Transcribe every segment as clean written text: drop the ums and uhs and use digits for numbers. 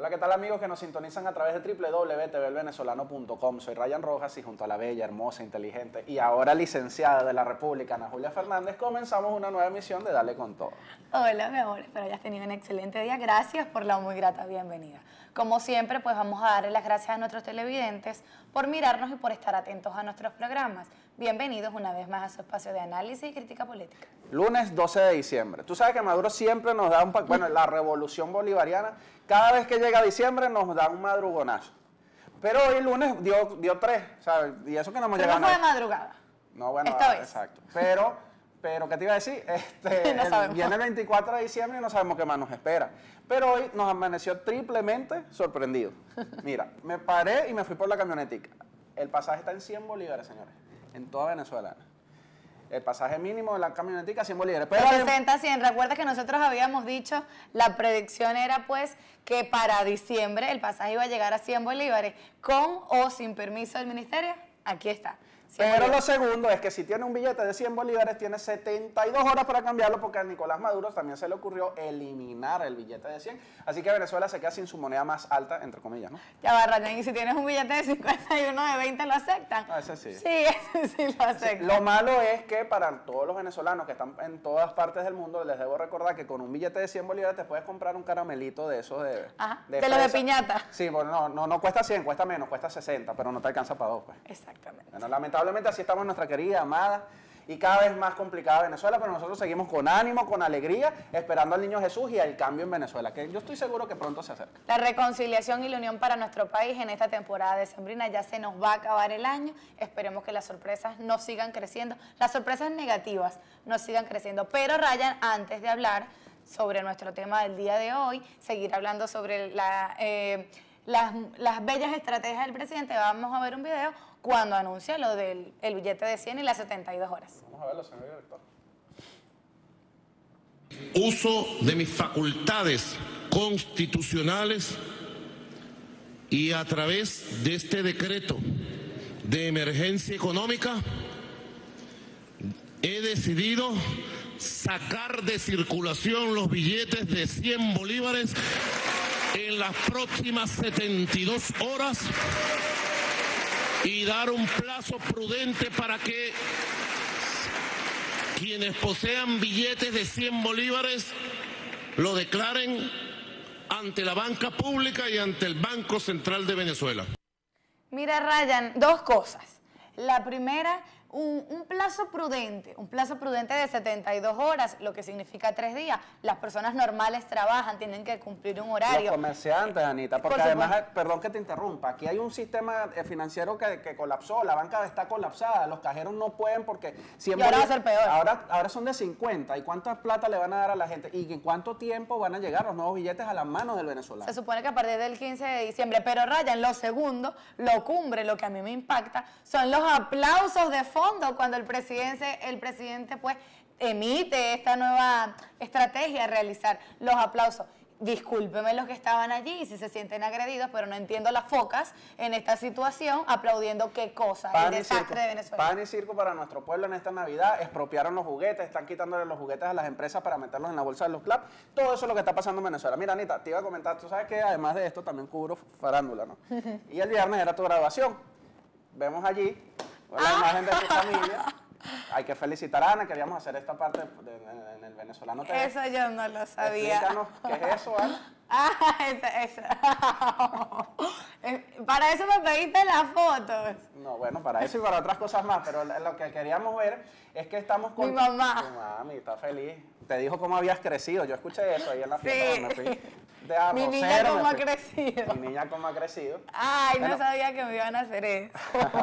Hola, ¿qué tal amigos que nos sintonizan a través de www.tvelvenezolano.com? Soy Ryan Rojas y junto a la bella, hermosa, inteligente y ahora licenciada de la República, Ana Julia Fernández, comenzamos una nueva emisión de Dale con Todo. Hola, mi amor, espero hayas tenido un excelente día. Gracias por la muy grata bienvenida. Como siempre, pues vamos a darle las gracias a nuestros televidentes por mirarnos y por estar atentos a nuestros programas. Bienvenidos una vez más a su espacio de análisis y crítica política. Lunes 12 de diciembre. Tú sabes que Maduro siempre nos da bueno, la revolución bolivariana, cada vez que llega diciembre nos da un madrugonazo. Pero hoy lunes dio 3, ¿sabes? Y eso que no hemos llegado. No fue de madrugada. No, bueno, esta vez. Exacto. Pero, ¿qué te iba a decir? No viene el 24 de diciembre y no sabemos qué más nos espera. Pero hoy nos amaneció triplemente sorprendido. Mira, me paré y me fui por la camionetica. El pasaje está en 100 bolívares, señores, en toda Venezuela. El pasaje mínimo de la camionetica, 100 bolívares. Pero de 60 a 100. Recuerda que nosotros habíamos dicho, la predicción era pues que para diciembre el pasaje iba a llegar a 100 bolívares, con o sin permiso del ministerio. Aquí está. Pero lo segundo es que si tiene un billete de 100 bolívares, tiene 72 horas para cambiarlo, porque a Nicolás Maduro también se le ocurrió eliminar el billete de 100. Así que Venezuela se queda sin su moneda más alta, entre comillas, ¿no? Ya va, Ryan, y si tienes un billete de 50 y uno de 20, ¿lo aceptan? Ah, ese sí. Sí, ese sí lo aceptan. Sí, lo malo es que para todos los venezolanos que están en todas partes del mundo, les debo recordar que con un billete de 100 bolívares te puedes comprar un caramelito de esos de lo de piñata. Sí, bueno, no cuesta 100, cuesta menos, cuesta 60, pero no te alcanza para dos, pues. Exactamente. Bueno, lamentablemente así estamos en nuestra querida, amada y cada vez más complicada Venezuela, pero nosotros seguimos con ánimo, con alegría, esperando al niño Jesús y al cambio en Venezuela, que yo estoy seguro que pronto se acerca. La reconciliación y la unión para nuestro país en esta temporada decembrina. Ya se nos va a acabar el año, esperemos que las sorpresas no sigan creciendo, las sorpresas negativas no sigan creciendo. Pero Ryan, antes de hablar sobre nuestro tema del día de hoy, seguir hablando sobre las bellas estrategias del presidente, vamos a ver un video cuando anuncia lo del billete de 100 y las 72 horas. Vamos a verlo, señor director. Uso de mis facultades constitucionales y a través de este decreto de emergencia económica he decidido sacar de circulación los billetes de 100 bolívares en las próximas 72 horas y dar un plazo prudente para que quienes posean billetes de 100 bolívares lo declaren ante la banca pública y ante el Banco Central de Venezuela. Mira, Ryan, dos cosas. La primera, un plazo prudente de 72 horas, lo que significa 3 días. Las personas normales trabajan, tienen que cumplir un horario. Los comerciantes, Anita, porque además, perdón que te interrumpa, aquí hay un sistema financiero que colapsó, la banca está colapsada, los cajeros no pueden porque siempre... Y ahora va a ser peor. Ahora son de 50, ¿y cuánta plata le van a dar a la gente? ¿Y en cuánto tiempo van a llegar los nuevos billetes a las manos del venezolano? Se supone que a partir del 15 de diciembre, pero Ryan, lo segundo, lo cumbre, lo que a mí me impacta, son los aplausos de fondo cuando el presidente pues emite esta nueva estrategia, realizar los aplausos. Discúlpeme los que estaban allí y si se sienten agredidos, pero no entiendo las focas en esta situación aplaudiendo qué cosa, el desastre de Venezuela. Pan y circo para nuestro pueblo en esta Navidad, expropiaron los juguetes, están quitándole los juguetes a las empresas para meterlos en la bolsa de los clubs, todo eso es lo que está pasando en Venezuela. Mira, Anita, te iba a comentar, tú sabes que además de esto también cubro farándula, ¿no? Y el viernes era tu graduación, vemos allí la imagen de tu familia. Hay que felicitar a Ana, queríamos hacer esta parte en el venezolano TV. Eso yo no lo sabía. Explícanos qué es eso, Ana. Para eso me pediste las fotos. No, bueno, para eso y para otras cosas más, pero lo que queríamos ver es que estamos con... Mi mamá. Tu mami está feliz. Te dijo cómo habías crecido, yo escuché eso ahí en la fiesta. Sí. Me fui de arrocero. Mi niña cómo ha crecido. Mi niña cómo ha crecido. Ay, Bueno, no sabía que me iban a hacer eso.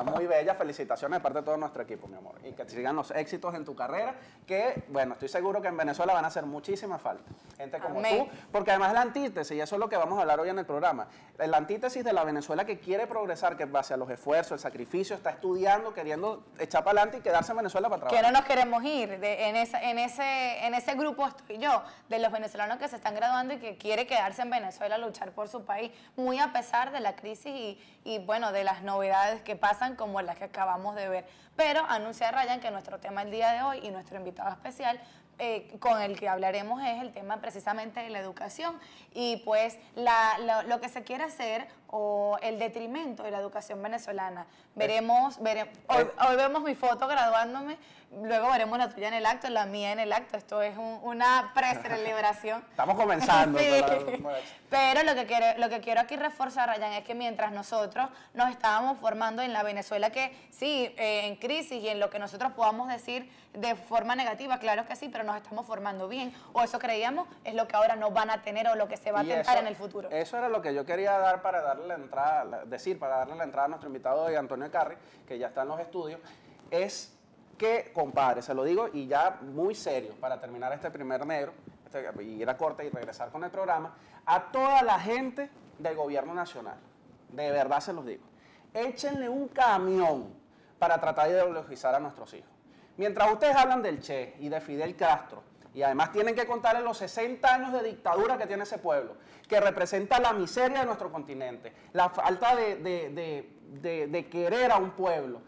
muy bella, felicitaciones de parte de todo nuestro equipo, mi amor. Y que te sigan los éxitos en tu carrera, que, bueno, estoy seguro que en Venezuela van a hacer muchísima falta. Gente como Amén. tú, porque además la antítesis, y eso es lo que vamos a hablar hoy en el programa, la antítesis de la Venezuela que quiere progresar, que base a los esfuerzos, el sacrificio, está estudiando, queriendo echar para adelante y quedarse en Venezuela para trabajar. Que no nos queremos ir, en ese grupo estoy yo, de los venezolanos que se están graduando y que quiere quedarse en Venezuela a luchar por su país, muy a pesar de la crisis y bueno, de las novedades que pasan como las que acabamos de ver. pero anuncia a Ryan que nuestro tema el día de hoy y nuestro invitado especial con el que hablaremos es el tema precisamente de la educación y pues lo que se quiere hacer o el detrimento de la educación venezolana. Hoy vemos mi foto graduándome, luego veremos la tuya en el acto, la mía en el acto. Esto es una pre-celebración. Estamos comenzando. Sí. Pero lo que quiero aquí reforzar, Ryan, es que mientras nosotros nos estábamos formando en la Venezuela que sí, en crisis y en lo que nosotros podamos decir de forma negativa, claro que sí, pero nos estamos formando bien, o eso creíamos, es lo que ahora nos van a tener o lo que se va a tentar en el futuro. Eso era lo que yo quería dar para darle la entrada, para darle la entrada a nuestro invitado hoy, Antonio Carri, que ya está en los estudios, es que, compadre, se lo digo y ya muy serio, para terminar este primer negro, ir a corte y regresar con el programa, a toda la gente del gobierno nacional, de verdad se los digo, échenle un camión para tratar de ideologizar a nuestros hijos. Mientras ustedes hablan del Che y de Fidel Castro, y además tienen que contarle los 60 años de dictadura que tiene ese pueblo, que representa la miseria de nuestro continente, la falta de querer a un pueblo,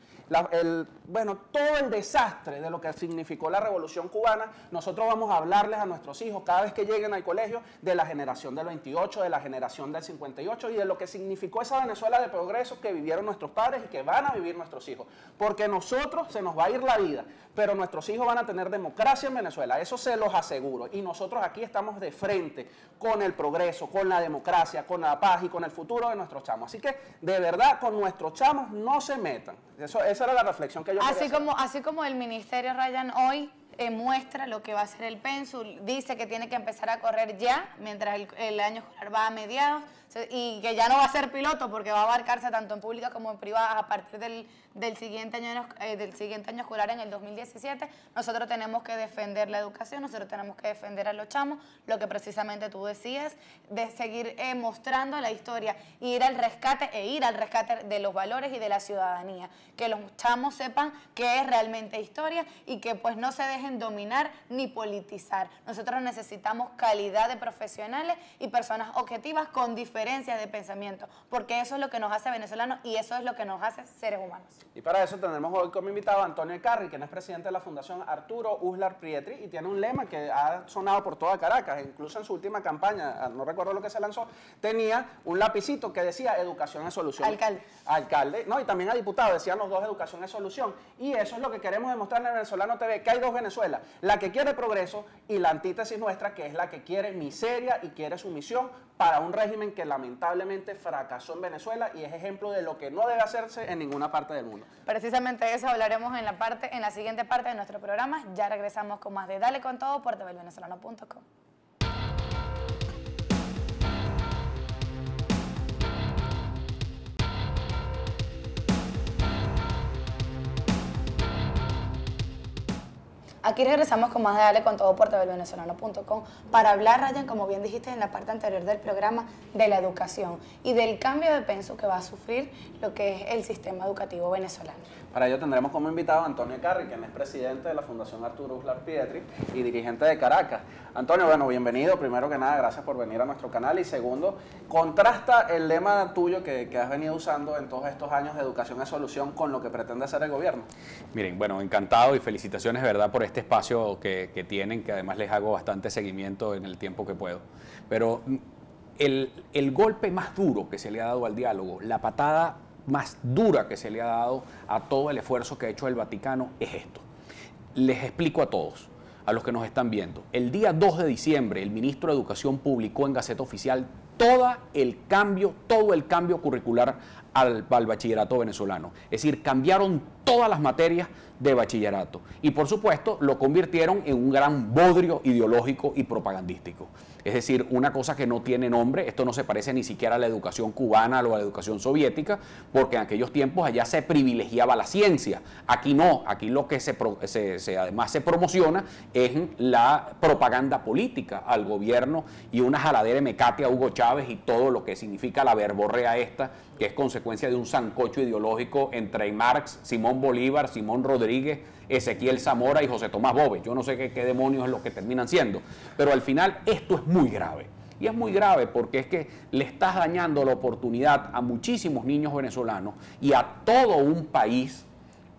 todo el desastre de lo que significó la Revolución Cubana. Nosotros vamos a hablarles a nuestros hijos cada vez que lleguen al colegio de la generación del 28, de la generación del 58 y de lo que significó esa Venezuela de progreso que vivieron nuestros padres y que van a vivir nuestros hijos. Porque nosotros se nos va a ir la vida, pero nuestros hijos van a tener democracia en Venezuela, eso se los aseguro. Y nosotros aquí estamos de frente con el progreso, con la democracia, con la paz y con el futuro de nuestros chamos. Así que, de verdad, con nuestros chamos no se metan. Esa era la reflexión que yo quería hacer. Así como el Ministerio, Ryan, hoy muestra lo que va a ser el pénsul, dice que tiene que empezar a correr ya, mientras el año escolar va a mediados, y que ya no va a ser piloto porque va a abarcarse tanto en pública como en privada a partir del siguiente año escolar en el 2017. Nosotros tenemos que defender la educación, nosotros tenemos que defender a los chamos, lo que precisamente tú decías, de seguir mostrando la historia, ir al rescate de los valores y de la ciudadanía, que los chamos sepan qué es realmente historia y que pues no se dejen dominar ni politizar. Nosotros necesitamos calidad de profesionales y personas objetivas con diferencias de pensamiento, porque eso es lo que nos hace venezolanos y eso es lo que nos hace seres humanos. Y para eso tenemos hoy como invitado a Antonio Carri, quien es presidente de la Fundación Arturo Uslar Pietri y tiene un lema que ha sonado por toda Caracas, incluso en su última campaña, no recuerdo lo que se lanzó, tenía un lapicito que decía educación es solución. Alcalde, no, y también a diputado, decían los dos educación es solución. Y eso es lo que queremos demostrar en el Venezolano TV, que hay dos Venezuelas, la que quiere progreso y la antítesis nuestra, que es la que quiere miseria y quiere sumisión para un régimen que lamentablemente fracasó en Venezuela y es ejemplo de lo que no debe hacerse en ninguna parte del mundo. Precisamente de eso hablaremos en la siguiente parte de nuestro programa. Ya regresamos con más de Dale con Todo por tvvenezolano.com. Aquí regresamos con más de Dale con Todo por tvvenezolano.com para hablar, Ryan, como bien dijiste en la parte anterior del programa, de la educación y del cambio de penso que va a sufrir lo que es el sistema educativo venezolano. Para ello tendremos como invitado a Antonio Carri, quien es presidente de la Fundación Arturo Uslar Pietri y dirigente de Caracas. Antonio, bueno, bienvenido. Primero que nada, gracias por venir a nuestro canal. Y segundo, contrasta el lema tuyo que has venido usando en todos estos años de educación es solución con lo que pretende hacer el gobierno. Miren, bueno, encantado y felicitaciones, ¿verdad?, por este espacio que tienen, que además les hago bastante seguimiento en el tiempo que puedo. Pero el golpe más duro que se le ha dado al diálogo, la patada más dura que se le ha dado a todo el esfuerzo que ha hecho el Vaticano es esto. Les explico a todos, a los que nos están viendo. El día 2 de diciembre, el ministro de Educación publicó en Gaceta Oficial todo el cambio curricular al bachillerato venezolano. Es decir, cambiaron todas las materias de bachillerato y, por supuesto, lo convirtieron en un gran bodrio ideológico y propagandístico. Es decir, una cosa que no tiene nombre. Esto no se parece ni siquiera a la educación cubana o a la educación soviética, porque en aquellos tiempos allá se privilegiaba la ciencia. Aquí no, aquí lo que además se promociona es la propaganda política al gobierno y una jaladera de mecate a Hugo Chávez y todo lo que significa la verborrea esta, que es consecuencia de un sancocho ideológico entre Marx, Simón Bolívar, Simón Rodríguez, Ezequiel Zamora y José Tomás Bove. Yo no sé qué demonios es lo que terminan siendo, pero al final esto es muy grave. Y es muy grave porque es que le estás dañando la oportunidad a muchísimos niños venezolanos y a todo un país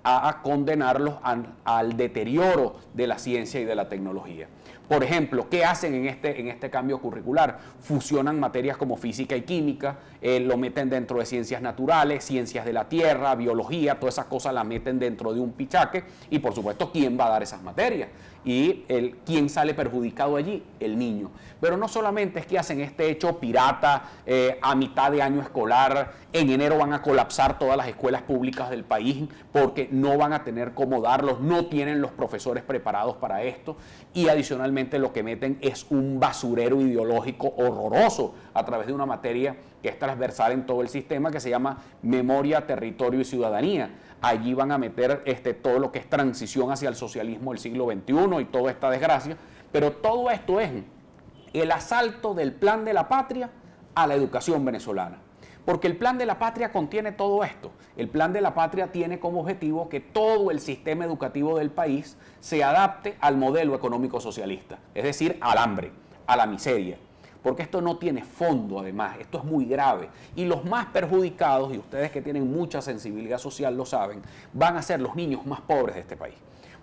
a condenarlos al deterioro de la ciencia y de la tecnología. Por ejemplo, ¿qué hacen en este cambio curricular? Fusionan materias como física y química, lo meten dentro de ciencias naturales, ciencias de la tierra, biología, todas esas cosas las meten dentro de un pichaque y por supuesto, ¿quién va a dar esas materias? Y ¿quién sale perjudicado allí? El niño. Pero no solamente es que hacen este hecho pirata a mitad de año escolar, en enero van a colapsar todas las escuelas públicas del país porque no van a tener cómo darlos, no tienen los profesores preparados para esto y adicionalmente lo que meten es un basurero ideológico horroroso a través de una materia que es transversal en todo el sistema que se llama Memoria, Territorio y Ciudadanía. Allí van a meter todo lo que es transición hacia el socialismo del siglo XXI y toda esta desgracia, pero todo esto es el asalto del plan de la patria a la educación venezolana. Porque el plan de la patria contiene todo esto. El plan de la patria tiene como objetivo que todo el sistema educativo del país se adapte al modelo económico socialista, es decir, al hambre, a la miseria. Porque esto no tiene fondo, además, esto es muy grave. Y los más perjudicados, y ustedes que tienen mucha sensibilidad social lo saben, van a ser los niños más pobres de este país.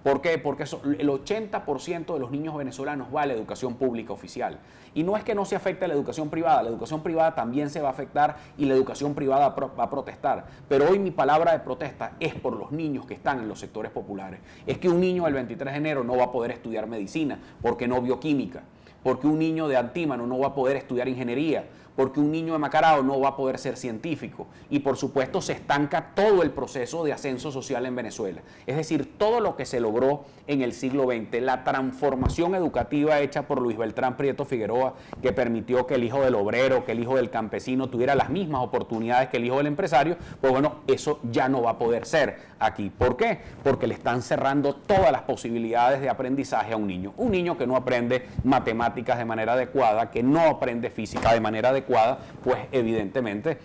¿Por qué? Porque el 80% de los niños venezolanos va a la educación pública oficial. Y no es que no se afecte a la educación privada también se va a afectar y la educación privada va a protestar. Pero hoy mi palabra de protesta es por los niños que están en los sectores populares. Es que un niño el 23 de enero no va a poder estudiar medicina porque no vio química, porque un niño de Antímano no va a poder estudiar ingeniería, porque un niño de Macarao no va a poder ser científico y por supuesto se estanca todo el proceso de ascenso social en Venezuela. Es decir, todo lo que se logró en el siglo XX, la transformación educativa hecha por Luis Beltrán Prieto Figueroa, que permitió que el hijo del obrero, que el hijo del campesino tuviera las mismas oportunidades que el hijo del empresario, pues bueno, eso ya no va a poder ser aquí. ¿Por qué? Porque le están cerrando todas las posibilidades de aprendizaje a un niño. Un niño que no aprende matemáticas de manera adecuada, que no aprende física de manera adecuada, pues evidentemente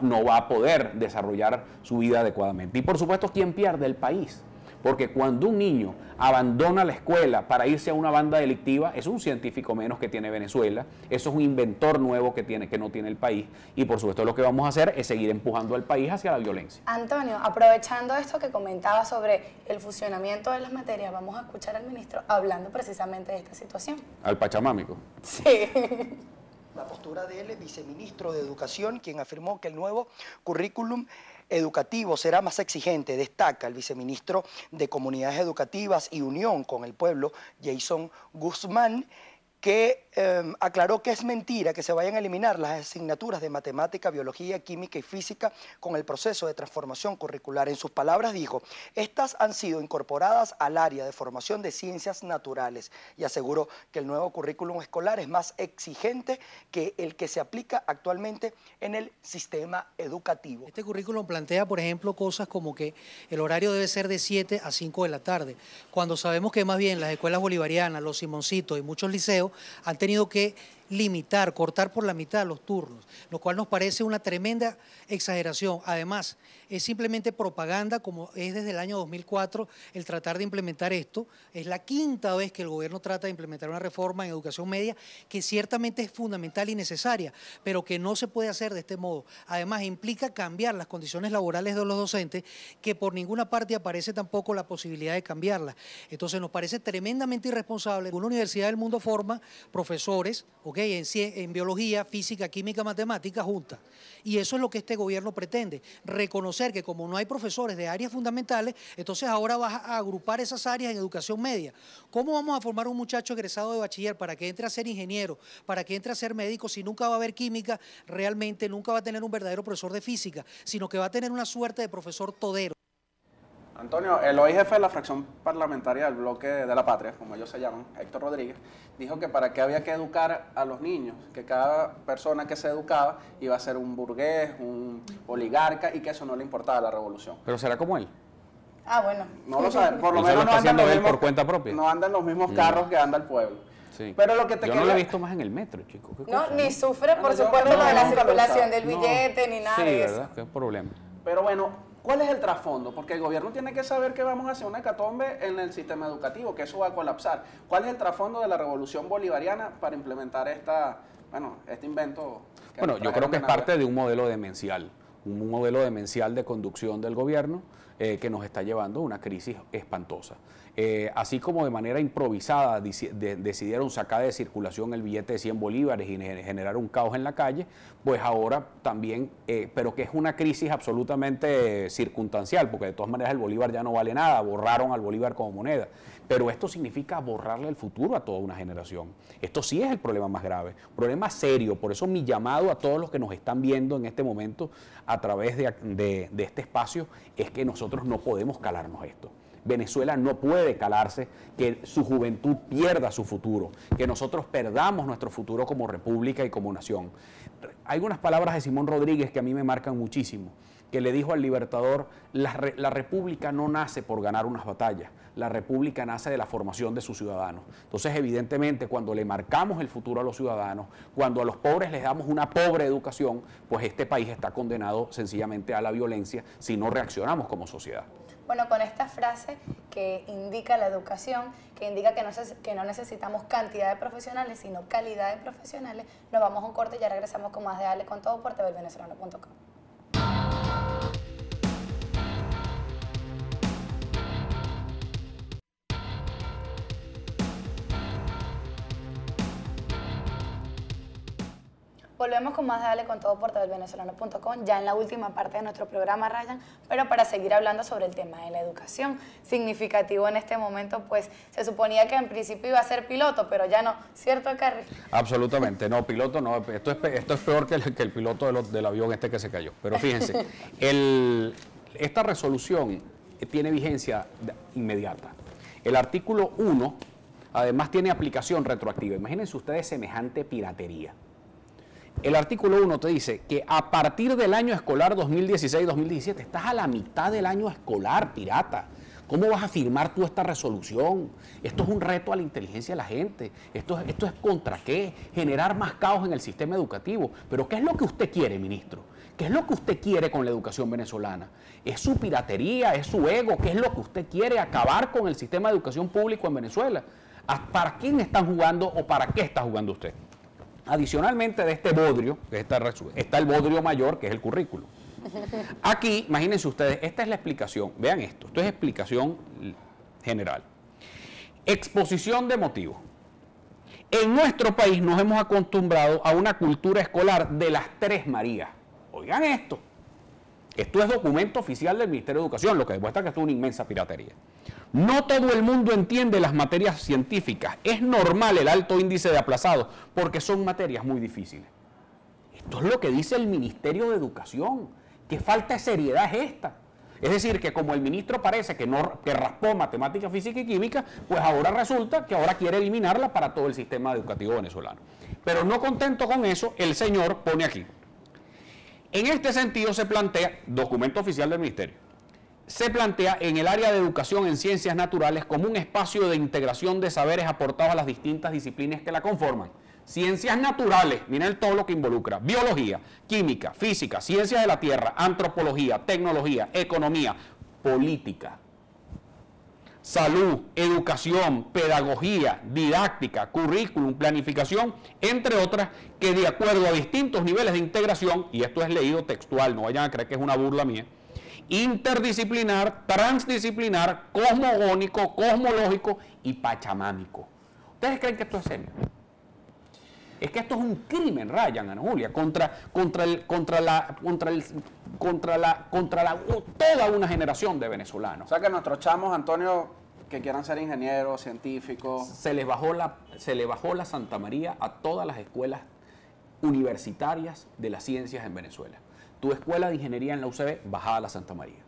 no va a poder desarrollar su vida adecuadamente. Y por supuesto, ¿quién pierde? El país. Porque cuando un niño abandona la escuela para irse a una banda delictiva, es un científico menos que tiene Venezuela, eso es un inventor nuevo que no tiene el país, y por supuesto lo que vamos a hacer es seguir empujando al país hacia la violencia. Antonio, aprovechando esto que comentaba sobre el fusionamiento de las materias, vamos a escuchar al ministro hablando precisamente de esta situación. Al pachamámico. Sí. La postura del viceministro de Educación, quien afirmó que el nuevo currículum educativo será más exigente. Destaca el viceministro de Comunidades Educativas y Unión con el Pueblo, Jason Guzmán, que aclaró que es mentira que se vayan a eliminar las asignaturas de matemática, biología, química y física con el proceso de transformación curricular. En sus palabras dijo, estas han sido incorporadas al área de formación de ciencias naturales y aseguró que el nuevo currículum escolar es más exigente que el que se aplica actualmente en el sistema educativo. Este currículum plantea, por ejemplo, cosas como que el horario debe ser de 7 a 5 de la tarde, cuando sabemos que más bien las escuelas bolivarianas, los Simoncitos y muchos liceos han tenido que limitar, cortar por la mitad los turnos, lo cual nos parece una tremenda exageración. Además, es simplemente propaganda, como es desde el año 2004 el tratar de implementar esto. Es la quinta vez que el gobierno trata de implementar una reforma en educación media que ciertamente es fundamental y necesaria, pero que no se puede hacer de este modo. Además, implica cambiar las condiciones laborales de los docentes, que por ninguna parte aparece tampoco la posibilidad de cambiarlas. Entonces, nos parece tremendamente irresponsable. Una universidad del mundo forma profesores, en biología, física, química, matemática, juntas. Y eso es lo que este gobierno pretende, reconocer que como no hay profesores de áreas fundamentales, entonces ahora vas a agrupar esas áreas en educación media. ¿Cómo vamos a formar un muchacho egresado de bachiller para que entre a ser ingeniero, para que entre a ser médico, si nunca va a haber química, realmente nunca va a tener un verdadero profesor de física, sino que va a tener una suerte de profesor todero? Antonio, el hoy jefe de la fracción parlamentaria del Bloque de la Patria, como ellos se llaman, Héctor Rodríguez, dijo que para qué había que educar a los niños, que cada persona que se educaba iba a ser un burgués, un oligarca y que eso no le importaba a la revolución. ¿Pero será como él? Ah, bueno. No lo saben, por lo Eso menos lo no está andan haciendo los él mismos, por cuenta propia. no andan los mismos carros que anda el pueblo. Sí. Pero lo que te Yo no lo he visto más en el metro, chicos. No, ni sufre, por yo supuesto, creo lo de que la nunca lo circulación sabe. del billete, ni nada Sí, de eso. ¿verdad? Qué problema. Pero bueno, ¿cuál es el trasfondo? Porque el gobierno tiene que saber que vamos hacia una hecatombe en el sistema educativo, que eso va a colapsar. ¿Cuál es el trasfondo de la revolución bolivariana para implementar este invento? Bueno, yo creo que es parte de un modelo demencial. un modelo demencial de conducción del gobierno que nos está llevando a una crisis espantosa. Así como de manera improvisada decidieron sacar de circulación el billete de 100 bolívares y generar un caos en la calle, pues ahora también, pero que es una crisis absolutamente circunstancial, porque de todas maneras el bolívar ya no vale nada, borraron al bolívar como moneda, pero esto significa borrarle el futuro a toda una generación. Esto sí es el problema más grave, problema serio. Por eso mi llamado a todos los que nos están viendo en este momento a través de este espacio es que nosotros no podemos calarnos esto. Venezuela no puede calarse que su juventud pierda su futuro, que nosotros perdamos nuestro futuro como república y como nación. Hay unas palabras de Simón Rodríguez que a mí me marcan muchísimo, que le dijo al Libertador: la república no nace por ganar unas batallas, la república nace de la formación de sus ciudadanos. Entonces, evidentemente, cuando le marcamos el futuro a los ciudadanos, cuando a los pobres les damos una pobre educación, pues este país está condenado sencillamente a la violencia si no reaccionamos como sociedad. Bueno, con esta frase que indica la educación, que indica que no necesitamos cantidad de profesionales, sino calidad de profesionales, nos vamos a un corte y ya regresamos con más de Dale con Todo por tvvenezolano.com. Volvemos con más de Dale con Todo por tvvenezolano.com, ya en la última parte de nuestro programa, Ryan, pero para seguir hablando sobre el tema de la educación. Significativo en este momento, pues se suponía que en principio iba a ser piloto, pero ya no, ¿cierto, Carrie? Absolutamente, no, piloto no, esto es peor que el piloto del avión este que se cayó. Pero fíjense, esta resolución tiene vigencia inmediata. El artículo 1, además, tiene aplicación retroactiva. Imagínense ustedes semejante piratería. El artículo 1 te dice que a partir del año escolar 2016-2017, estás a la mitad del año escolar, pirata. ¿Cómo vas a firmar tú esta resolución? Esto es un reto a la inteligencia de la gente. Esto es contra qué, generar más caos en el sistema educativo. Pero ¿qué es lo que usted quiere, ministro? ¿Qué es lo que usted quiere con la educación venezolana? ¿Es su piratería? ¿Es su ego? ¿Qué es lo que usted quiere? ¿Acabar con el sistema de educación público en Venezuela? ¿Para quién están jugando o para qué está jugando usted? Adicionalmente de este bodrio, está el bodrio mayor, que es el currículo. Aquí, imagínense ustedes, esta es la explicación. Vean esto es explicación general. Exposición de motivos. En nuestro país nos hemos acostumbrado a una cultura escolar de las tres Marías. Oigan esto. Esto es documento oficial del Ministerio de Educación, lo que demuestra que esto es una inmensa piratería. No todo el mundo entiende las materias científicas. Es normal el alto índice de aplazados porque son materias muy difíciles. Esto es lo que dice el Ministerio de Educación. ¿Qué falta de seriedad es esta? Es decir, que como el ministro parece que raspó matemática, física y química, pues ahora resulta que ahora quiere eliminarla para todo el sistema educativo venezolano. Pero no contento con eso, el señor pone aquí. En este sentido se plantea, documento oficial del Ministerio, se plantea en el área de educación en ciencias naturales como un espacio de integración de saberes aportados a las distintas disciplinas que la conforman. Ciencias naturales, miren todo lo que involucra: biología, química, física, ciencias de la tierra, antropología, tecnología, economía, política, salud, educación, pedagogía, didáctica, currículum, planificación, entre otras, que de acuerdo a distintos niveles de integración, y esto es leído textual, no vayan a creer que es una burla mía, interdisciplinar, transdisciplinar, cosmogónico, cosmológico y pachamámico. ¿Ustedes creen que esto es serio? Es que esto es un crimen, Ryan, Ana Julia, contra toda una generación de venezolanos. O sea que nuestros chamos, Antonio, que quieran ser ingenieros, científicos... Se le bajó la Santa María a todas las escuelas universitarias de las ciencias en Venezuela. Tu escuela de ingeniería en la UCB, bajada la Santa María.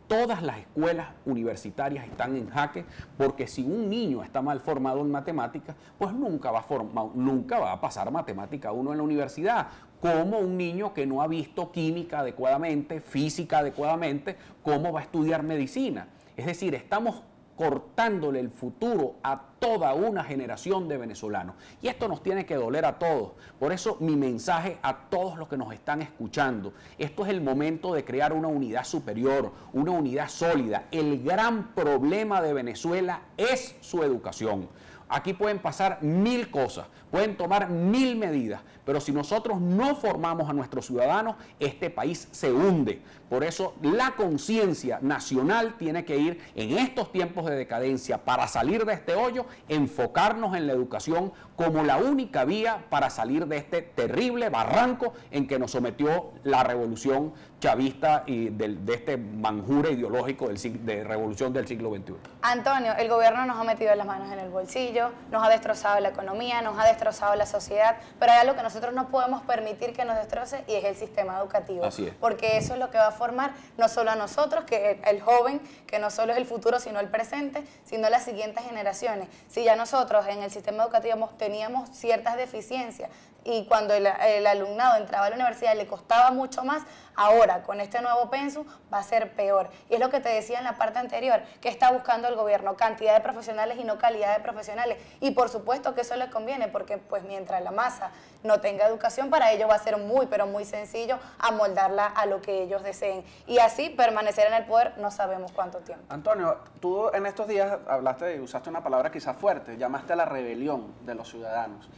Todas las escuelas universitarias están en jaque porque si un niño está mal formado en matemáticas, pues nunca va a pasar matemática 1 en la universidad, como un niño que no ha visto química adecuadamente, física adecuadamente, ¿cómo va a estudiar medicina? Es decir, estamos cortándole el futuro a toda una generación de venezolanos. Y esto nos tiene que doler a todos. Por eso mi mensaje a todos los que nos están escuchando: esto es el momento de crear una unidad superior, una unidad sólida. El gran problema de Venezuela es su educación. Aquí pueden pasar 1000 cosas, pueden tomar 1000 medidas, pero si nosotros no formamos a nuestros ciudadanos, este país se hunde. Por eso la conciencia nacional tiene que ir en estos tiempos de decadencia para salir de este hoyo, enfocarnos en la educación como la única vía para salir de este terrible barranco en que nos sometió la revolución chavista y de este manjure ideológico de revolución del siglo XXI. Antonio, el gobierno nos ha metido las manos en el bolsillo, nos ha destrozado la economía, nos ha destrozado la sociedad, pero hay algo que nosotros no podemos permitir que nos destroce y es el sistema educativo. Así es. Porque eso es lo que va a formar no solo a nosotros, que el joven, que no solo es el futuro, sino el presente, sino las siguientes generaciones. Si ya nosotros en el sistema educativo teníamos ciertas deficiencias y cuando el alumnado entraba a la universidad le costaba mucho más, ahora con este nuevo pensum va a ser peor. Y es lo que te decía en la parte anterior, que está buscando el gobierno, cantidad de profesionales y no calidad de profesionales. Y por supuesto que eso les conviene, porque pues mientras la masa no tenga educación, para ellos va a ser muy, pero muy sencillo amoldarla a lo que ellos deseen. Y así permanecer en el poder no sabemos cuánto tiempo. Antonio, tú en estos días hablaste y usaste una palabra quizás fuerte, llamaste a la rebelión de los ciudadanos.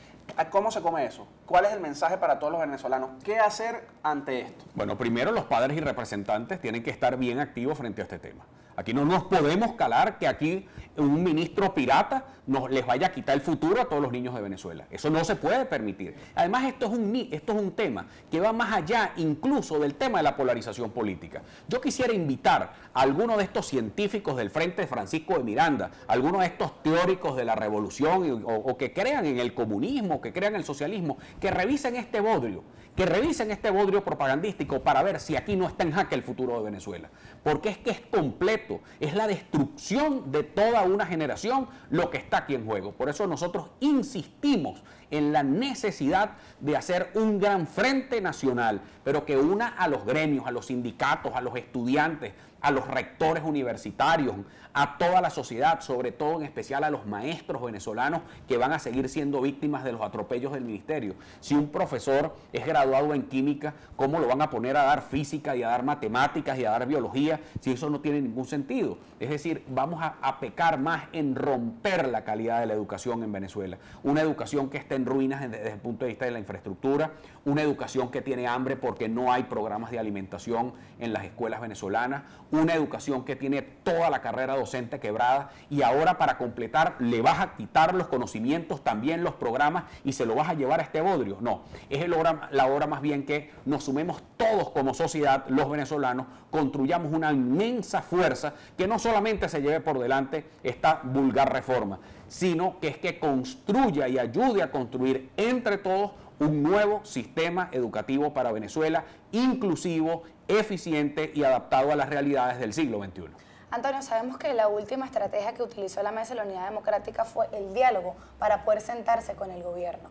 ¿Cómo se come eso? ¿Cuál es el mensaje para todos los venezolanos? ¿Qué hacer ante esto? Bueno, primero los padres y representantes tienen que estar bien activos frente a este tema. Aquí no nos podemos calar que aquí un ministro pirata les vaya a quitar el futuro a todos los niños de Venezuela. Eso no se puede permitir. Además, esto es un tema que va más allá incluso del tema de la polarización política. Yo quisiera invitar a algunos de estos científicos del Frente Francisco de Miranda, a algunos de estos teóricos de la revolución o que crean en el comunismo, que crean en el socialismo, que revisen este bodrio. Que revisen este bodrio propagandístico para ver si aquí no está en jaque el futuro de Venezuela. Porque es que es completo, es la destrucción de toda una generación lo que está aquí en juego. Por eso nosotros insistimos en la necesidad de hacer un gran frente nacional, pero que una a los gremios, a los sindicatos, a los estudiantes, a los rectores universitarios, a toda la sociedad, sobre todo en especial a los maestros venezolanos que van a seguir siendo víctimas de los atropellos del ministerio. Si un profesor es graduado en química, ¿cómo lo van a poner a dar física y a dar matemáticas y a dar biología si eso no tiene ningún sentido? Es decir, vamos a pecar más en romper la calidad de la educación en Venezuela. Una educación que está en ruinas desde el punto de vista de la infraestructura, una educación que tiene hambre porque no hay programas de alimentación en las escuelas venezolanas, una educación que tiene toda la carrera docente quebrada y ahora para completar le vas a quitar los conocimientos, también los programas y se lo vas a llevar a este bodrio. No, es la hora más bien que nos sumemos todos como sociedad, los venezolanos, construyamos una inmensa fuerza que no solamente se lleve por delante esta vulgar reforma, sino que es que construya y ayude a construir entre todos un nuevo sistema educativo para Venezuela, inclusivo, eficiente y adaptado a las realidades del siglo XXI. Antonio, sabemos que la última estrategia que utilizó la Mesa de la Unidad Democrática fue el diálogo para poder sentarse con el gobierno.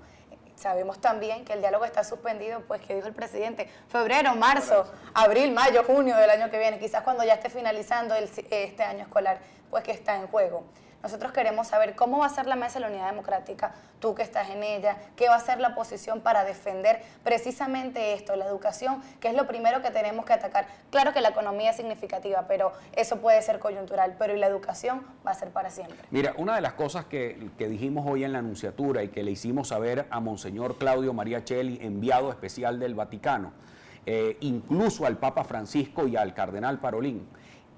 Sabemos también que el diálogo está suspendido, pues que dijo el presidente, febrero, marzo, abril, mayo, junio del año que viene, quizás cuando ya esté finalizando este año escolar, pues que está en juego. Nosotros queremos saber cómo va a ser la Mesa de la Unidad Democrática, tú que estás en ella, qué va a ser la oposición para defender precisamente esto, la educación, que es lo primero que tenemos que atacar. Claro que la economía es significativa, pero eso puede ser coyuntural, pero la educación va a ser para siempre. Mira, una de las cosas que dijimos hoy en la anunciatura y que le hicimos saber a Monseñor Claudio María Celli, enviado especial del Vaticano, incluso al Papa Francisco y al Cardenal Parolín,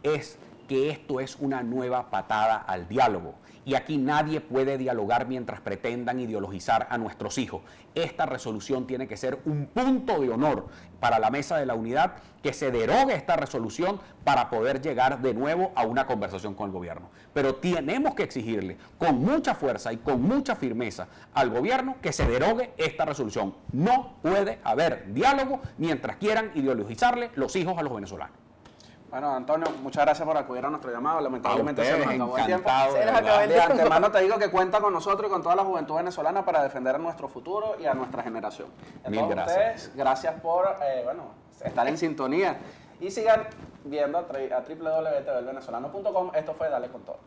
es que esto es una nueva patada al diálogo. Y aquí nadie puede dialogar mientras pretendan ideologizar a nuestros hijos. Esta resolución tiene que ser un punto de honor para la Mesa de la Unidad, que se derogue esta resolución para poder llegar de nuevo a una conversación con el gobierno. Pero tenemos que exigirle con mucha fuerza y con mucha firmeza al gobierno que se derogue esta resolución. No puede haber diálogo mientras quieran ideologizarle los hijos a los venezolanos. Bueno, Antonio, muchas gracias por acudir a nuestro llamado. Lamentablemente se nos acabó el tiempo. Se nos acabó el De tiempo. antemano te digo que cuenta con nosotros y con toda la juventud venezolana para defender a nuestro futuro y a nuestra generación. A Mil todos gracias. ustedes, gracias por estar en sintonía. Y sigan viendo a www.tvvenezolano.com. Esto fue Dale con Todo.